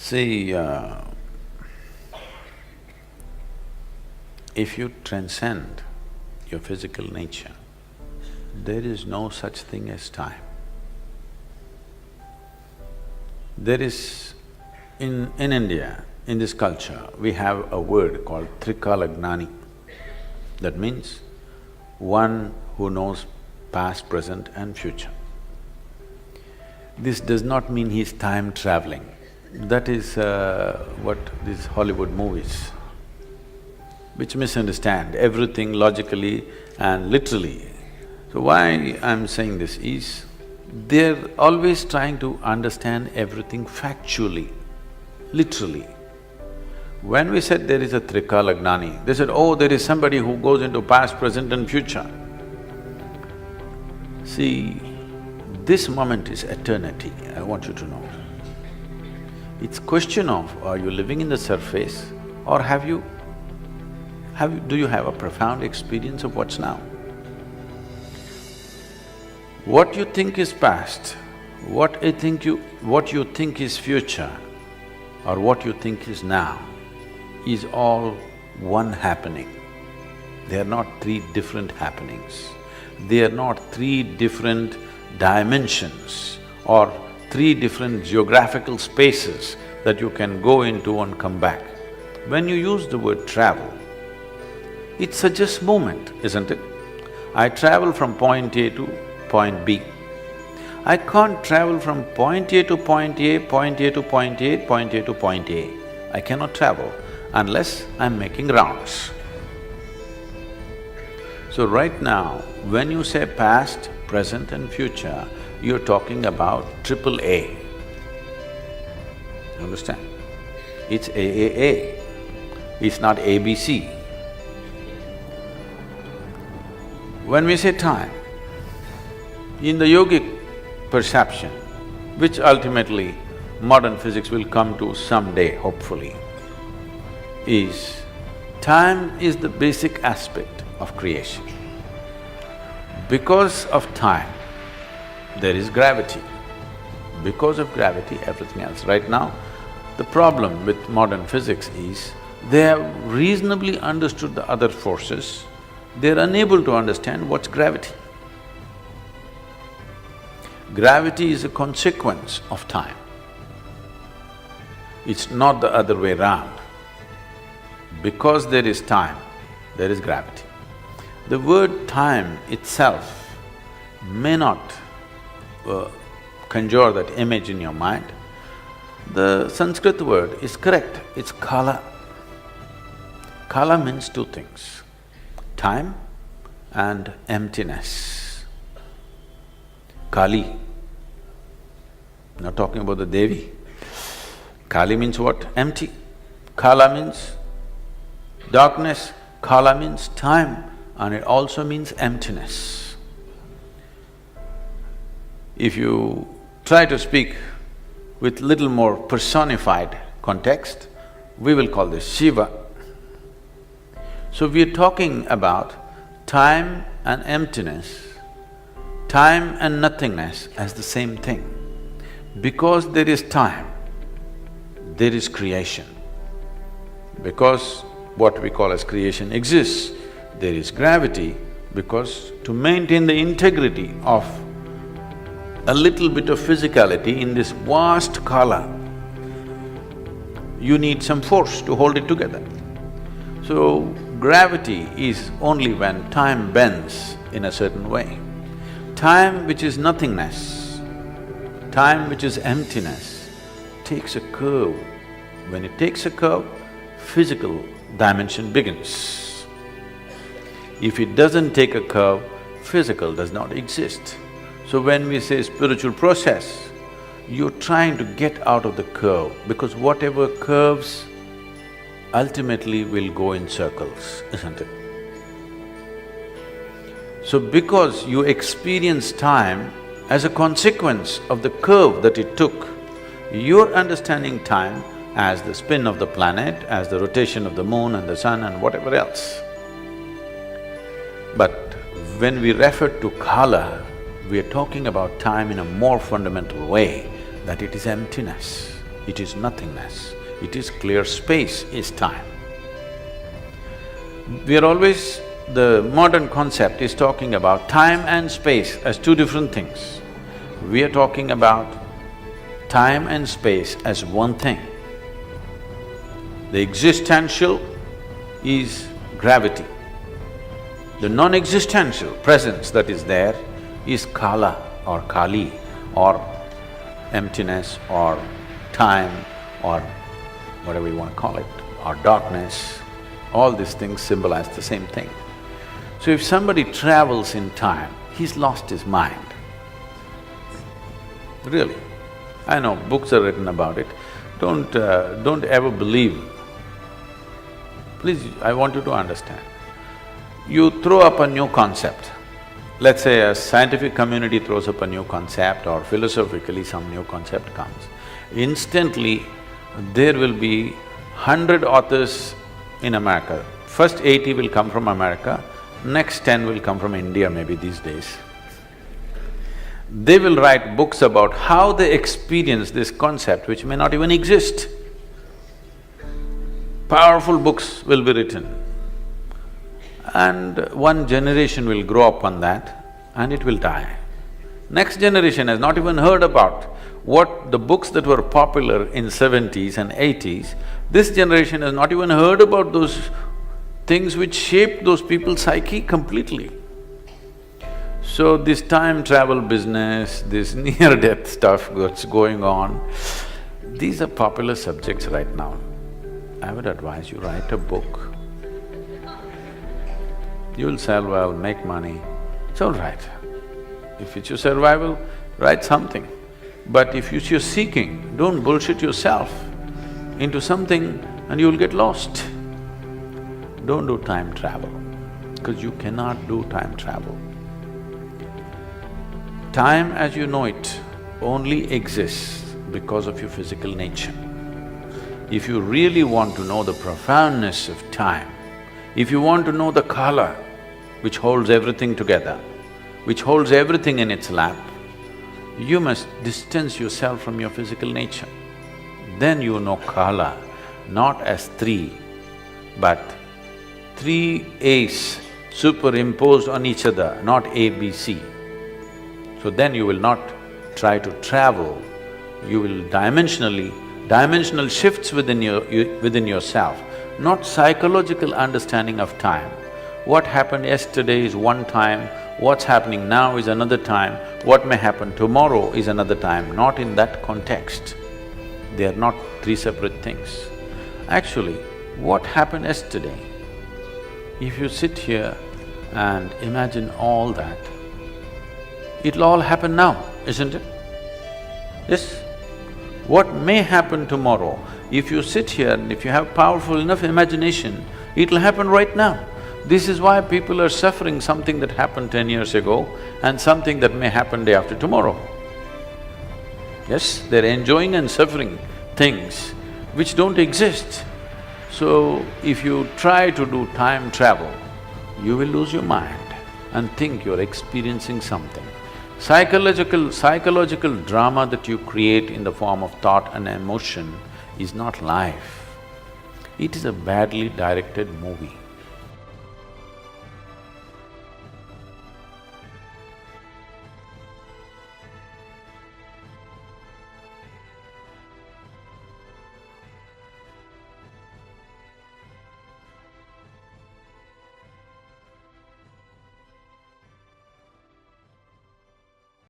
See, if you transcend your physical nature, there is no such thing as time. There is… in India, in this culture, we have a word called Trikalagnani. That means one who knows past, present and future. This does not mean he's time traveling. That is what these Hollywood movies, which misunderstand everything logically and literally. So why I'm saying this is, they're always trying to understand everything factually, literally. When we said there is a Trikalagnani, they said, oh, there is somebody who goes into past, present and future. See, this moment is eternity, I want you to know. It's question of, are you living in the surface or do you have a profound experience of what's now? What you think is past, what you think is future or what you think is now is all one happening. They are not three different happenings. They are not three different dimensions or three different geographical spaces that you can go into and come back. When you use the word travel, it suggests movement, isn't it? I travel from point A to point B. I can't travel from point A to point A, point A to point A, point A to point A. I cannot travel unless I'm making rounds. So right now, when you say past, present and future, you're talking about triple A. Understand? It's AAA, it's not ABC. When we say time, in the yogic perception, which ultimately modern physics will come to someday, hopefully, is time is the basic aspect of creation. Because of time, there is gravity. Because of gravity, everything else. Right now, the problem with modern physics is they have reasonably understood the other forces, they're unable to understand what's gravity. Gravity is a consequence of time. It's not the other way round. Because there is time, there is gravity. The word time itself may not conjure that image in your mind. The Sanskrit word is correct, it's kala. Kala means two things, time and emptiness. Kali, not talking about the Devi. Kali means what? Empty. Kala means darkness, kala means time, and it also means emptiness. If you try to speak with little more personified context, we will call this Shiva. So we are talking about time and emptiness, time and nothingness as the same thing. Because there is time, there is creation. Because what we call as creation exists, there is gravity, because to maintain the integrity of a little bit of physicality in this vast kala, you need some force to hold it together. So, gravity is only when time bends in a certain way. Time which is nothingness, time which is emptiness, takes a curve. When it takes a curve, physical dimension begins. If it doesn't take a curve, physical does not exist. So when we say spiritual process, you're trying to get out of the curve because whatever curves ultimately will go in circles, isn't it? So because you experience time as a consequence of the curve that it took, you're understanding time as the spin of the planet, as the rotation of the moon and the sun and whatever else. But when we refer to kala, we are talking about time in a more fundamental way, that it is emptiness. It is nothingness. It is clear space is time. We are always… the modern concept is talking about time and space as two different things. We are talking about time and space as one thing. The existential is gravity. The non-existential presence that is there is Kala or Kali or emptiness or time or whatever you want to call it, or darkness. All these things symbolize the same thing. So if somebody travels in time, he's lost his mind. Really. I know books are written about it. Don't ever believe. Please, I want you to understand. You throw up a new concept. Let's say a scientific community throws up a new concept or philosophically some new concept comes. Instantly, there will be 100 authors in America. First 80 will come from America, next 10 will come from India maybe these days. They will write books about how they experience this concept which may not even exist. Powerful books will be written. And one generation will grow up on that and it will die. Next generation has not even heard about what the books that were popular in 70s and 80s, this generation has not even heard about those things which shaped those people's psyche completely. So this time travel business, this near-death stuff that's going on, these are popular subjects right now. I would advise you, write a book. You'll sell well, make money, it's all right. If it's your survival, write something. But if you're seeking, don't bullshit yourself into something and you'll get lost. Don't do time travel, because you cannot do time travel. Time as you know it only exists because of your physical nature. If you really want to know the profoundness of time, if you want to know the Kala which holds everything together, which holds everything in its lap, you must distance yourself from your physical nature. Then you know Kala not as three, but three A's superimposed on each other, not A, B, C. So then you will not try to travel, you will dimensional shifts within yourself, not psychological understanding of time. What happened yesterday is one time, what's happening now is another time, what may happen tomorrow is another time, not in that context. They are not three separate things. Actually, what happened yesterday, if you sit here and imagine all that, it'll all happen now, isn't it? Yes? What may happen tomorrow, if you sit here and if you have powerful enough imagination, it'll happen right now. This is why people are suffering something that happened 10 years ago and something that may happen day after tomorrow. Yes, they're enjoying and suffering things which don't exist. So, if you try to do time travel, you will lose your mind and think you're experiencing something. Psychological drama that you create in the form of thought and emotion is not life. It is a badly directed movie.